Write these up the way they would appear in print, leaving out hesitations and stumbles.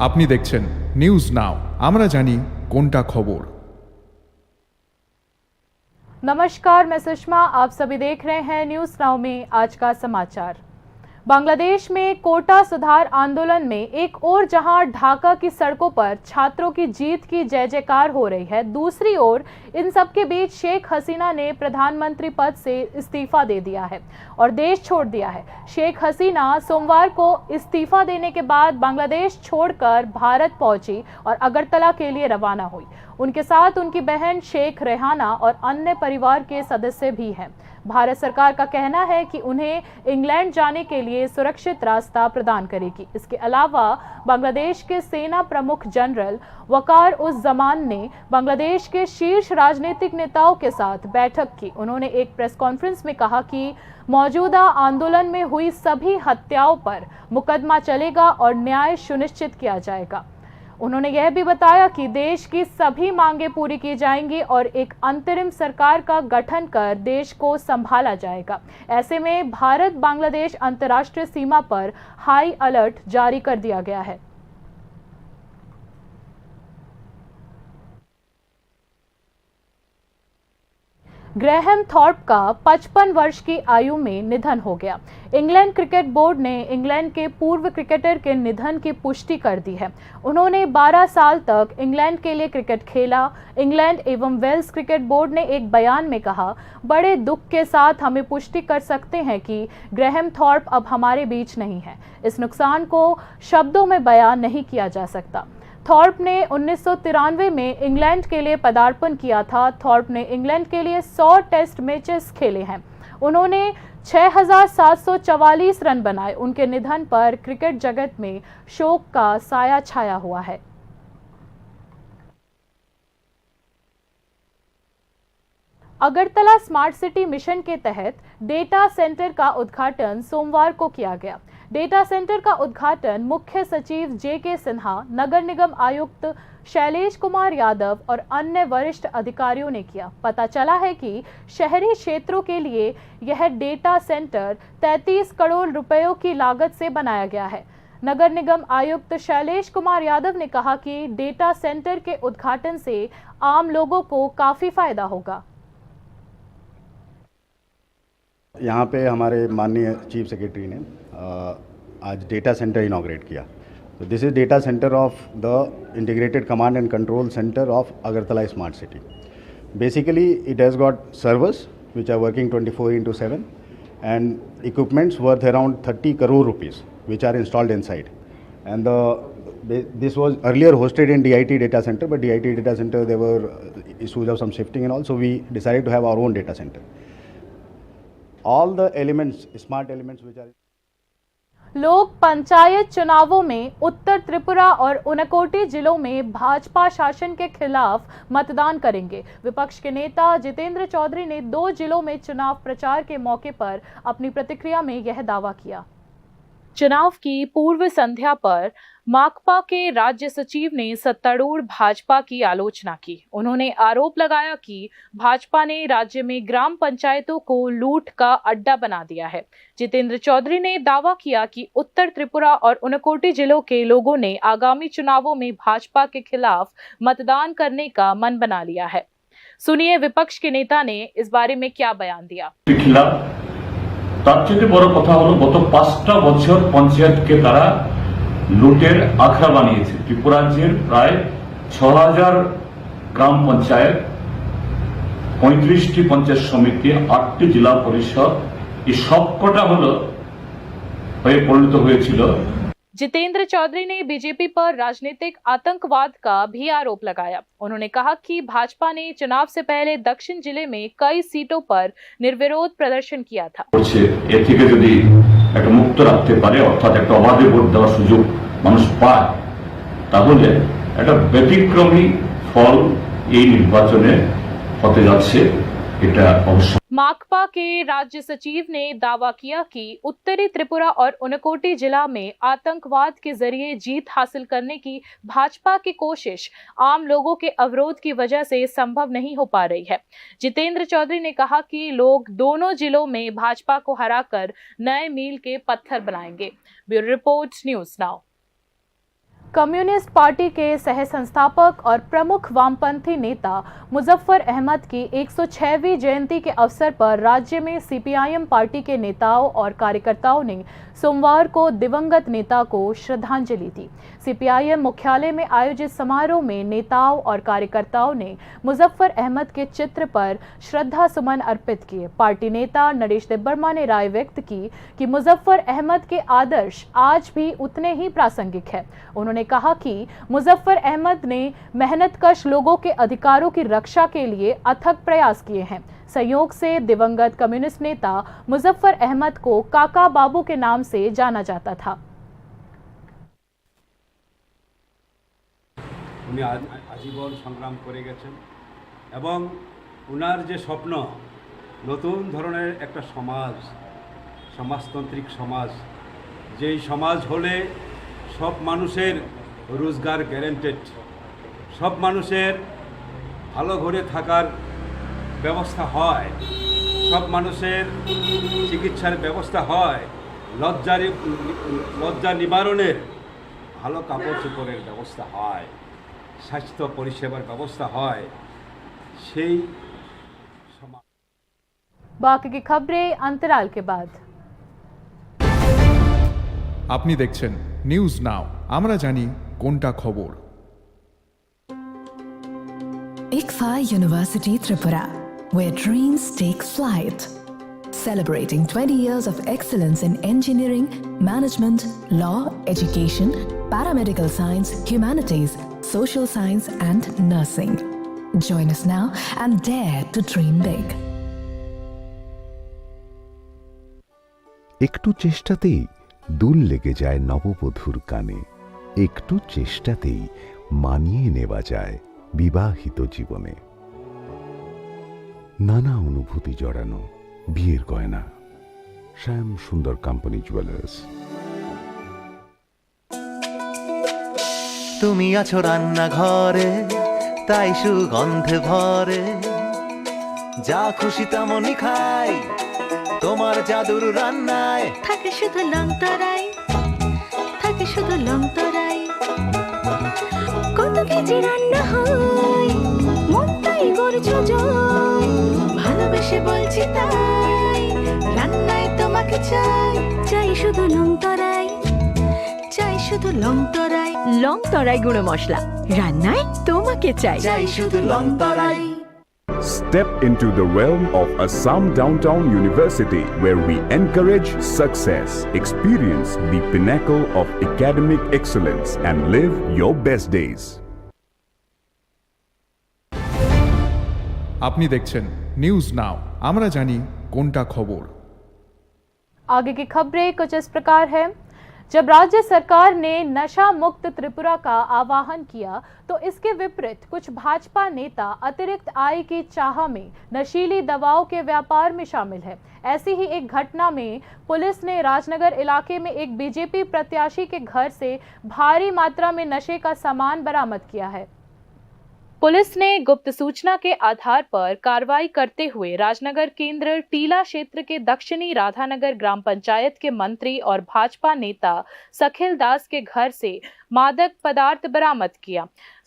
আপনি দেখছেন news now, আমরা জানি কোনটা খবর। नमस्कार, मैं सुषमा। आप सभी देख रहे हैं न्यूज नाउ में आज का समाचार। बांग्लादेश में कोटा सुधार आंदोलन में एक ओर जहां ढाका की सड़कों पर छात्रों की जीत की जय जयकार हो रही है, दूसरी ओर इन सब के बीच शेख हसीना ने प्रधानमंत्री पद से इस्तीफा दे दिया है और देश छोड़ दिया है। शेख हसीना सोमवार को इस्तीफा देने के बाद बांग्लादेश छोड़कर भारत पहुंची और अगरतला के लिए रवाना हुई। उनके साथ उनकी बहन शेख रेहाना और अन्य परिवार के सदस्य भी हैं। भारत सरकार का कहना है कि उन्हें इंग्लैंड जाने के लिए सुरक्षित रास्ता प्रदान करेगी। इसके अलावा बांग्लादेश के सेना प्रमुख जनरल वकार उस जमान ने बांग्लादेश के शीर्ष राजनीतिक नेताओं के साथ बैठक की। उन्होंने एक प्रेस कॉन्फ्रेंस में कहा कि मौजूदा आंदोलन में हुई सभी हत्याओं पर मुकदमा चलेगा और न्याय सुनिश्चित किया जाएगा। उन्होंने यह भी बताया कि देश की सभी मांगें पूरी की जाएंगी और एक अंतरिम सरकार का गठन कर देश को संभाला जाएगा। ऐसे में भारत बांग्लादेश अंतर्राष्ट्रीय सीमा पर हाई अलर्ट जारी कर दिया गया है। ग्रैहम थॉर्प का 55 वर्ष की आयु में निधन हो गया। इंग्लैंड क्रिकेट बोर्ड ने इंग्लैंड के पूर्व क्रिकेटर के निधन की पुष्टि कर दी है। उन्होंने 12 साल तक इंग्लैंड के लिए क्रिकेट खेला। इंग्लैंड एवं वेल्स क्रिकेट बोर्ड ने एक बयान में कहा, बड़े दुख के साथ हमें पुष्टि कर सकते हैं कि ग्रैहम थॉर्प अब हमारे बीच नहीं है। इस नुकसान को शब्दों में बयान नहीं किया जा सकता। थॉर्प ने 1993 में इंग्लैंड के लिए पदार्पण किया था। थॉर्प ने इंग्लैंड के लिए 100 टेस्ट मैचेस खेले हैं। उन्होंने 6,744 रन बनाए। उनके निधन पर क्रिकेट जगत में शोक का साया छाया हुआ है। अगरतला स्मार्ट सिटी मिशन के तहत डेटा सेंटर का उद्घाटन सोमवार को किया गया। डेटा सेंटर का उद्घाटन मुख्य सचिव जे.के. सिन्हा, नगर निगम आयुक्त शैलेश कुमार यादव और अन्य वरिष्ठ अधिकारियों ने किया। पता चला है कि शहरी क्षेत्रों के लिए यह डेटा सेंटर 33 करोड़ रुपयों की लागत से बनाया गया है। नगर निगम आयुक्त शैलेश कुमार यादव ने कहा कि डेटा सेंटर के उद्घाटन से आम लोगों को काफी फायदा होगा। यहाँ पे हमारे माननीय चीफ सेक्रेटरी ने आज डेटा सेंटर इनॉग्रेट किया। तो this is data centre of the integrated command and control centre of Agartala smart city. Basically it has got servers which are working 24/7 and equipments worth around 30 crore rupees which are installed inside. And this was earlier hosted in DIT data center, but DIT data center there were issues of some shifting and all, so we decided to have our own data center. All the elements, smart elements which are लोक पंचायत चुनावों में उत्तर त्रिपुरा और उनकोटी जिलों में भाजपा शासन के खिलाफ मतदान करेंगे। विपक्ष के नेता जितेंद्र चौधरी ने 2 जिलों में चुनाव प्रचार के मौके पर अपनी प्रतिक्रिया में यह दावा किया। चुनाव की पूर्व संध्या पर माकपा के राज्य सचिव ने सत्तारूढ़ भाजपा की आलोचना की। उन्होंने आरोप लगाया कि भाजपा ने राज्य में ग्राम पंचायतों को लूट का अड्डा बना दिया है। जितेंद्र चौधरी ने दावा किया कि उत्तर त्रिपुरा और उनकोटी जिलों के लोगों ने आगामी चुनावों में भाजपा के खिलाफ मतदान करने का मन बना लिया है। सुनिए विपक्ष के नेता ने इस बारे में क्या बयान दिया। তার চেয়ে বড় কথা হলো গত 5টা বছর পঞ্চায়েতকে তারা লুটের আখড়া বানিয়েছে। ত্রিপুরা রাজ্যের প্রায় 6000 গ্রাম পঞ্চায়েত, 35টি পঞ্চায়েত সমিতি, 8টি জেলা পরিষদ, এই সবকটা হলো হয়ে পরিণত হয়েছিল। जितेंद्र चौधरी ने बीजेपी पर राजनीतिक आतंकवाद का भी आरोप लगाया। उन्होंने कहा कि भाजपा ने चुनाव से पहले दक्षिण जिले में कई सीटों पर निर्विरोध प्रदर्शन किया था। এর থেকে যদি একটা মুক্ত রাখতে পারে, অর্থাৎ একটা অবাধে ভোট দেওয়ার সুযোগ মানুষ পায়, তাহলে একটা ব্যতিক্রমী ফল এই নির্বাচনে হতে যাচ্ছে, এটা অবশ্যই। माकपा के राज्य सचिव ने दावा किया कि उत्तरी त्रिपुरा और उनकोटी जिला में आतंकवाद के जरिए जीत हासिल करने की भाजपा की कोशिश आम लोगों के अवरोध की वजह से संभव नहीं हो पा रही है। जितेंद्र चौधरी ने कहा कि लोग दोनों जिलों में भाजपा को हराकर नए मील के पत्थर बनाएंगे। Bureau report, news now. Communist party के सह संस्थापक और प्रमुख वामपंथी नेता मुजफ्फर अहमद की 106वीं जयंती के अवसर पर राज्य में सीपीआईएम पार्टी के नेताओं और कार्यकर्ताओं ने सोमवार को दिवंगत नेता को श्रद्धांजलि दी। सीपीआईएम मुख्यालय में आयोजित समारोह में नेताओं और कार्यकर्ताओं ने मुजफ्फर अहमद के चित्र पर श्रद्धा सुमन अर्पित किए। पार्टी नेता नरेश देब्बर्मा ने राय व्यक्त की कि मुजफ्फर अहमद के आदर्श आज भी उतने ही प्रासंगिक है। उन्होंने कहा कि मुजफ्फर अहमद ने मेहनतकश लोगों के अधिकारों की रक्षा के लिए अथक प्रयास किए हैं। संयोग से दिवंगत कम्युनिस्ट नेता मुजफ्फर अहमद को काका बाबू के नाम से जाना जाता था। উনি আজীবন সংগ্রাম করে গেছেন এবং উনার যে স্বপ্ন নতুন ধরনের একটা সমাজতান্ত্রিক সমাজ, যেই সমাজ হলে সব মানুষের রোজগার গ্যারান্টেড, সব মানুষের ভালো ঘরে থাকার ব্যবস্থা হয়, সব মানুষের চিকিৎসার ব্যবস্থা হয়, লজ্জা নিবারণের ভালো কাপড় চোপড়ের ব্যবস্থা হয়, স্বাস্থ্য পরিষেবার ব্যবস্থা হয়, সেই সমাজ। बाकी की खबरें अंतराल के बाद। আপনি দেখছেন নিউজ নাও, আমরা জানি কোনটা খবর। ICFA University Tripura, where dreams take flight. Celebrating 20 years of excellence in engineering, management, law, education, paramedical science, humanities, social science and nursing. Join us now and dare to dream big. একটু চেষ্টাতেই দুল লেগে যায় নববধূর কানে, একটু চেষ্টাতেই মানিয়ে নেওয়া যায় বিবাহিত জীবনে। নানা অনুভূতি জড়ানো বিয়ের গয়না। শ্যাম সুন্দর কোম্পানি জুয়েলার্স। তুমি আছো রান্নাঘরে, তাই সুগন্ধে ভরে, যা খুশি তেমনই খাই, তোমার জাদুর রান্নায় থাকে শুধু লংতরাই, থাকে শুধু লংতরাই। কত কেজি রান্না হয়, মনটাই গড়ছো জয়, ভালোবেসে বলছি তাই, রান্নায় তোমাকে চাই, চাই শুধু লংতরাই, চাই শুধু লংতরাই। লংতরাই গুঁড়ো মশলা, রান্নায় তোমাকে চাই, চাই শুধু লংতরাই। Step into the realm of Assam Downtown University, where we encourage success, experience the pinnacle of academic excellence, and live your best days. আপনি দেখছেন নিউজ নাও, আমরা জানি কোনটা খবর। आगे की खबरें कुछ इस प्रकार है। जब राज्य सरकार ने नशा मुक्त त्रिपुरा का आह्वान किया तो इसके विपरीत कुछ भाजपा नेता अतिरिक्त आय की चाह में नशीली दवाओं के व्यापार में शामिल है। ऐसी ही एक घटना में पुलिस ने राजनगर इलाके में एक बीजेपी प्रत्याशी के घर से भारी मात्रा में नशे का सामान बरामद किया है। पुलिस ने गुप्त सूचना के आधार पर कार्रवाई करते हुए राजनगर केंद्र टीला क्षेत्र के दक्षिणी राधानगर ग्राम पंचायत के मंत्री और भाजपा नेता सखिल दास के घर से मादक पदार्थ बरामद किया।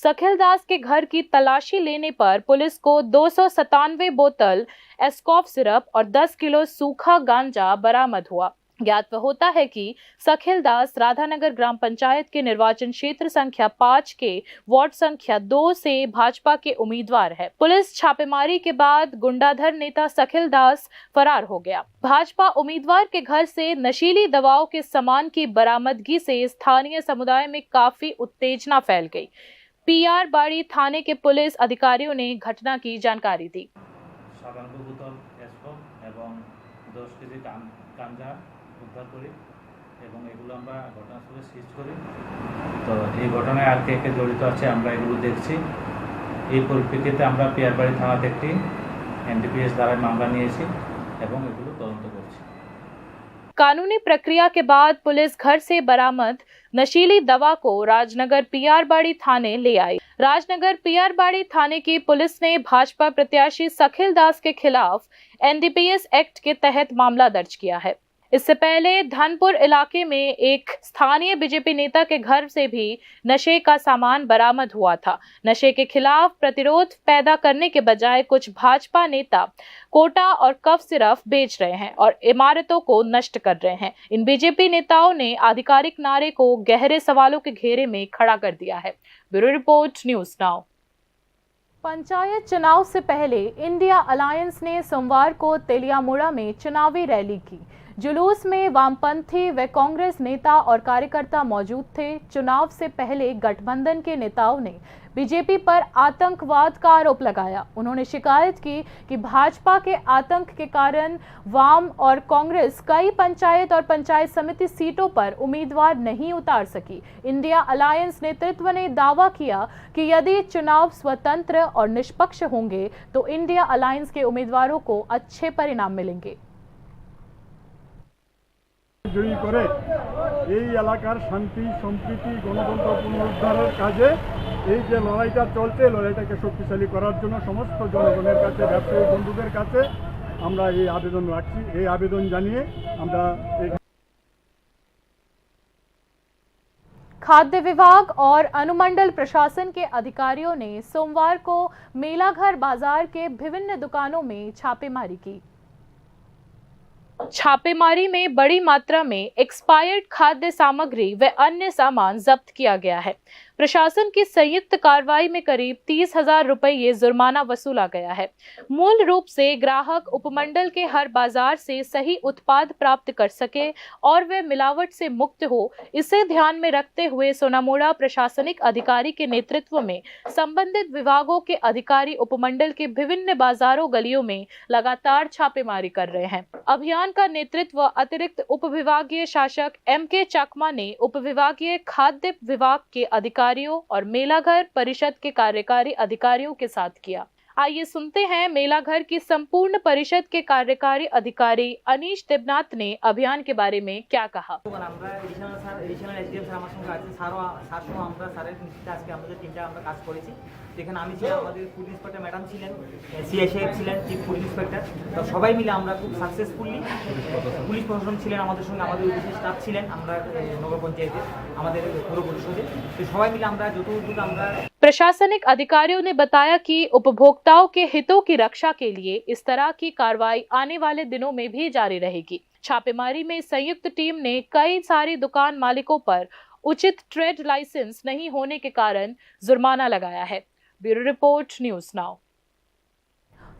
सखिल दास के घर की तलाशी लेने पर पुलिस को 297 बोतल एस्कॉफ सिरप और 10 किलो सूखा गांजा बरामद हुआ। ज्ञात होता है कि सखिल दास राधानगर ग्राम पंचायत के निर्वाचन क्षेत्र संख्या 5 के वार्ड संख्या 2 से भाजपा के उम्मीदवार है। पुलिस छापेमारी के बाद गुंडाधर नेता सखिल दास फरार हो गया। भाजपा उम्मीदवार के घर से नशीली दवाओं के सामान की बरामदगी से स्थानीय समुदाय में काफी उत्तेजना फैल गई। पीआर बाड़ी थाने के पुलिस अधिकारियों ने घटना की जानकारी दी। উদ্ধার করি এবং এগুলো আমরা ঘটনাস্থলে সিজ করি। তো এই ঘটনায় আর কে কে জড়িত আছে আমরা এগুলো দেখছি। এই পরিপ্রেক্ষিতে আমরা পিয়ারবাড়ি থানাতে একটি এনডিপিএস দ্বারা মামলা নিয়েছি এবং এগুলো তদন্ত করছি। कानूनी प्रक्रिया के बाद पुलिस घर से बरामद नशीली दवा को राजनगर पीआरबाड़ी थाने ले आई। राजनगर पीआरबाड़ी थाने की पुलिस ने भाजपा प्रत्याशी सखिल दास के खिलाफ एनडीपीएस एक्ट के तहत मामला दर्ज किया है। इससे पहले धनपुर इलाके में एक स्थानीय बीजेपी नेता के घर से भी नशे का सामान बरामद हुआ था। नशे के खिलाफ प्रतिरोध पैदा करने के बजाय कुछ भाजपा नेता कोटा और कफ सिरफ बेच रहे हैं और इमारतों को नष्ट कर रहे हैं। इन बीजेपी नेताओं ने आधिकारिक नारे को गहरे सवालों के घेरे में खड़ा कर दिया है। Bureau report, news now. Panchayat चुनाव से पहले इंडिया अलायंस ने सोमवार को तेलियामुड़ा में चुनावी रैली की। जुलूस में वामपंथी व कांग्रेस नेता और कार्यकर्ता मौजूद थे। चुनाव से पहले गठबंधन के नेताओं ने बीजेपी पर आतंकवाद का आरोप लगाया। उन्होंने शिकायत की कि भाजपा के आतंक के कारण वाम और कांग्रेस कई पंचायत और पंचायत समिति सीटों पर उम्मीदवार नहीं उतार सकी। इंडिया अलायंस नेतृत्व ने दावा किया कि यदि चुनाव स्वतंत्र और निष्पक्ष होंगे तो इंडिया अलायंस के उम्मीदवारों को अच्छे परिणाम मिलेंगे। জয়ী করে এই এলাকার শান্তি সম্প্রীতি গণতন্ত্র পুনরুদ্ধারের কাজে এই যে লড়াইটা চলছে লড়াইটাকে শক্তিশালী করার জন্য সমস্ত জনগণের কাছে ব্যবসায়ী বন্ধুদের কাছে আমরা এই আবেদন রাখছি। এই আবেদন জানিয়ে আমরা खाद्य विभाग और अनुमंडल प्रशासन के अधिकारियों ने सोमवार को मेलाघर बाजार के विभिन्न दुकानों में छापेमारी की। छापेमारी में बड़ी मात्रा में एक्सपायर्ड खाद्य सामग्री व अन्य सामान जब्त किया गया है। प्रशासन की संयुक्त कार्रवाई में करीब 30,000 रुपए ये जुर्माना वसूला गया है। मूल रूप से ग्राहक उपमंडल के हर बाजार से सही उत्पाद प्राप्त कर सके और वे मिलावट से मुक्त हो, इसे ध्यान में रखते हुए सोनामुड़ा प्रशासनिक अधिकारी के नेतृत्व में संबंधित विभागों के अधिकारी उपमंडल के विभिन्न बाजारों गलियों में लगातार छापेमारी कर रहे हैं। अभियान का नेतृत्व अतिरिक्त उप विभागीय शासक MK चकमा ने उप विभागीय खाद्य विभाग के अधिकारियों और मेलाघर परिषद के कार्यकारी अधिकारियों के साथ किया। आइए सुनते हैं मेलाघर की संपूर्ण परिषद के कार्यकारी अधिकारी अनीश देवनाथ ने अभियान के बारे में क्या कहा। যেখানে আমি ছিলাম, আমাদের ফুড ইন্সপেক্টর ম্যাডাম ছিলেন, সিআই সাহেব ছিলেন, চিফ ফুড ইন্সপেক্টর। তো সবাই মিলে আমরা খুব সাকসেসফুলি, পুলিশ প্রশাসন ছিলেন আমাদের সঙ্গে, আমাদের অফিসের স্টাফ ছিলেন, আমরা নগর পঞ্চায়েতে আমাদের পুরো পরিষদে। তো সবাই মিলে আমরা যতটুকু আমরা। प्रशासनिक अधिकारियों ने बताया कि उपभोक्ताओं के हितों की रक्षा के लिए इस तरह की कार्रवाई आने वाले दिनों में भी जारी रहेगी। छापेमारी में संयुक्त टीम ने कई सारी दुकान मालिकों पर उचित ट्रेड लाइसेंस नहीं होने के कारण जुर्माना लगाया है। Bureau report, news now.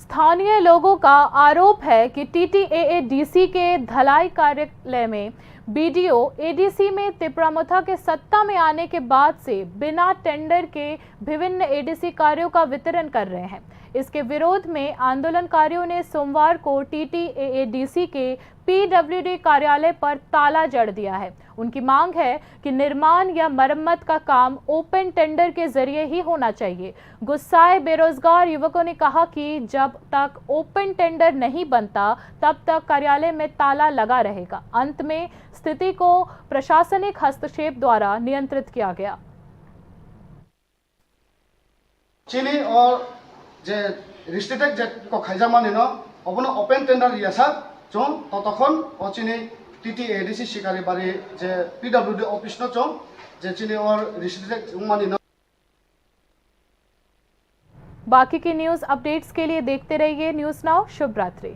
स्थानीय लोगों का आरोप है कि TTAADC के धलाई कार्यालय में BDO ADC में तिपरामुथा के सत्ता में आने के बाद से बिना टेंडर के विभिन्न ADC कार्यों का वितरण कर रहे हैं। इसके विरोध में आंदोलनकारियों ने सोमवार को TTAADC के PWD कार्यालय पर ताला जड़ दिया है। उनकी मांग है कि निर्माण या मरम्मत का काम ओपन टेंडर के जरिए ही होना चाहिए। गुस्साए बेरोजगार युवकों ने कहा कि जब तक ओपन टेंडर नहीं बनता तब तक कार्यालय में ताला लगा रहेगा। अंत में स्थिति को प्रशासनिक हस्तक्षेप द्वारा नियंत्रित किया गया। चीनी और जे रिस्ट्रिक्टेड जे को खाइजामा निनो अपनो ओपन टेंडर यासा जों ततखन अचिनी TTAADC शिकारी बारी जे PWD ऑफिस न जों जे चीनी और रिस्ट्रिक्टेड मानिनो। बाकी की न्यूज़ अपडेट्स के लिए देखते रहिए न्यूज़ नाउ। शुभ रात्रि।